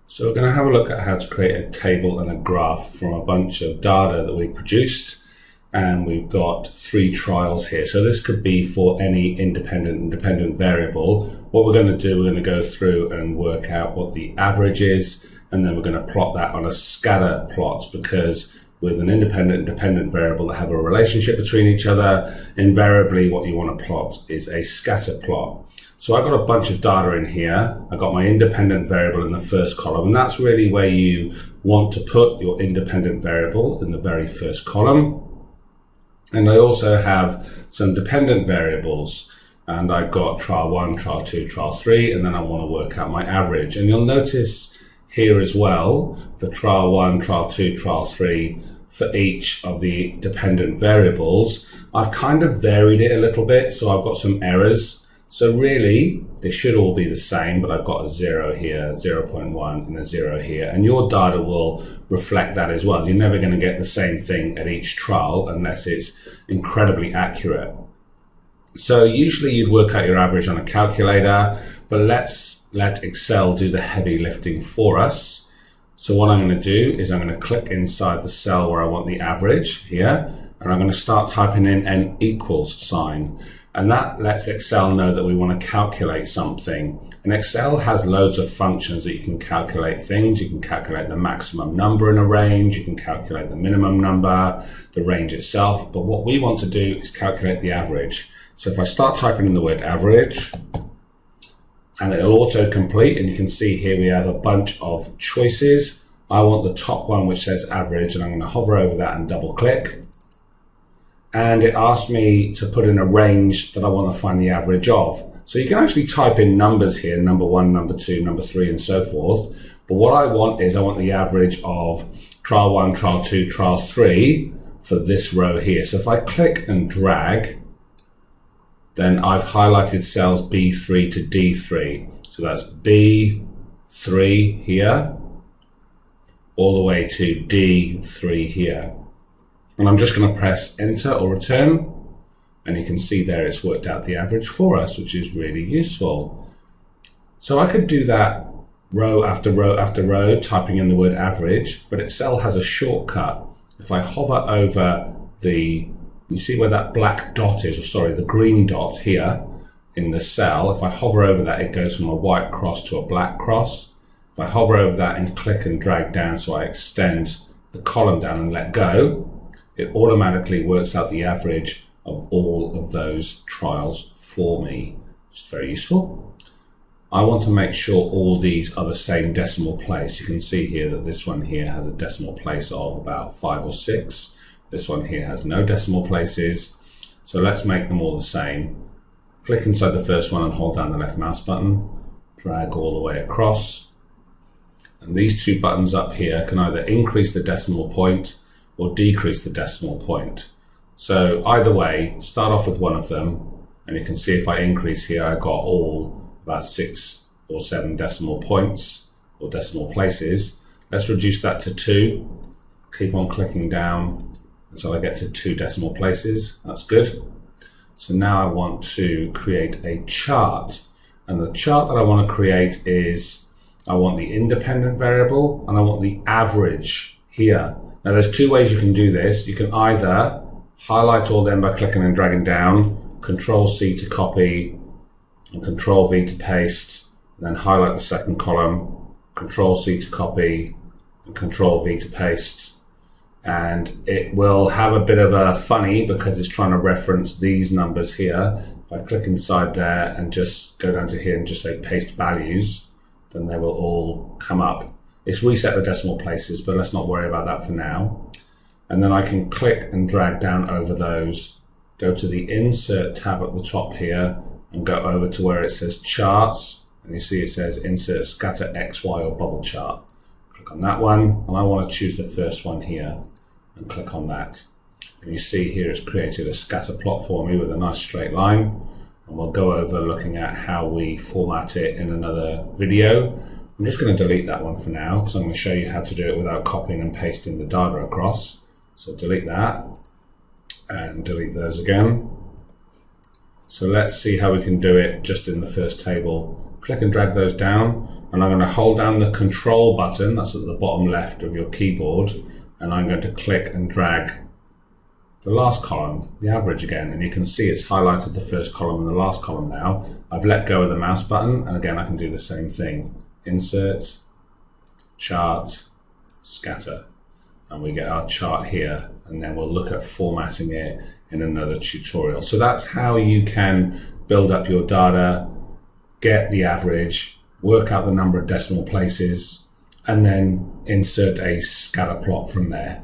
So we're going to have a look at how to create a table and a graph from a bunch of data that we produced, and we've got 3 trials here. So this could be for any independent and dependent variable. What we're going to do, we're going to go through and work out what the average is, and then we're going to plot that on a scatter plot, because with an independent and dependent variable that have a relationship between each other, invariably what you want to plot is a scatter plot. So I've got a bunch of data in here. I've got my independent variable in the first column, and that's really where you want to put your independent variable, in the very first column. And I also have some dependent variables, and I've got trial 1, trial 2, trial 3, and then I want to work out my average. And you'll notice here as well, for trial 1, trial 2, trial 3, for each of the dependent variables, I've kind of varied it a little bit, so I've got some errors. So really, they should all be the same, but I've got a 0 here, 0.1, and a 0 here. And your data will reflect that as well. You're never going to get the same thing at each trial unless it's incredibly accurate. So usually you'd work out your average on a calculator, but let's let Excel do the heavy lifting for us. So what I'm going to do is I'm going to click inside the cell where I want the average here, and I'm going to start typing in an equals sign. And that lets Excel know that we want to calculate something. And Excel has loads of functions that you can calculate things. You can calculate the maximum number in a range. You can calculate the minimum number, the range itself. But what we want to do is calculate the average. So if I start typing in the word average, and it'll auto-complete, and you can see here we have a bunch of choices. I want the top one which says average, and I'm going to hover over that and double click. And it asked me to put in a range that I want to find the average of. So you can actually type in numbers here, number 1, number 2, number 3, and so forth. But what I want is I want the average of trial 1, trial 2, trial 3 for this row here. So if I click and drag, then I've highlighted cells B3 to D3. So that's B3 here, all the way to D3 here. And I'm just going to press enter or return, and you can see there it's worked out the average for us, which is really useful. So I could do that row after row after row, typing in the word average, but Excel has a shortcut. If I hover over you see where that black dot is, or sorry, the green dot here in the cell, if I hover over that, it goes from a white cross to a black cross. If I hover over that and click and drag down, so I extend the column down and let go, it automatically works out the average of all of those trials for me, which is very useful. I want to make sure all these are the same decimal place. You can see here that this one here has a decimal place of about 5 or 6. This one here has no decimal places. So let's make them all the same. Click inside the first one and hold down the left mouse button, drag all the way across. And these 2 buttons up here can either increase the decimal point or decrease the decimal point. So either way, start off with one of them, and you can see if I increase here, I've got all about 6 or 7 decimal points or decimal places. Let's reduce that to 2. Keep on clicking down until I get to 2 decimal places. That's good. So now I want to create a chart, and the chart that I want to create is, I want the independent variable and I want the average here. Now there's 2 ways you can do this. You can either highlight all them by clicking and dragging down, Control C to copy, and Control V to paste, and then highlight the second column, Control C to copy, and Control V to paste. And it will have a bit of a funny because it's trying to reference these numbers here. If I click inside there and just go down to here and just say paste values, then they will all come up. It's reset the decimal places, but let's not worry about that for now. And then I can click and drag down over those, go to the Insert tab at the top here, and go over to where it says Charts, and you see it says Insert Scatter XY or Bubble Chart. Click on that one, and I want to choose the first one here, and click on that. And you see here it's created a scatter plot for me with a nice straight line, and we'll go over looking at how we format it in another video. I'm just going to delete that one for now, because I'm going to show you how to do it without copying and pasting the data across. So delete that, and delete those again. So let's see how we can do it just in the first table. Click and drag those down. and I'm going to hold down the control button, that's at the bottom left of your keyboard, and I'm going to click and drag the last column, the average again, and you can see it's highlighted the first column and the last column now. I've let go of the mouse button, and again I can do the same thing. Insert, chart, scatter, and we get our chart here, and then we'll look at formatting it in another tutorial. So that's how you can build up your data, get the average, work out the number of decimal places, and then insert a scatter plot from there.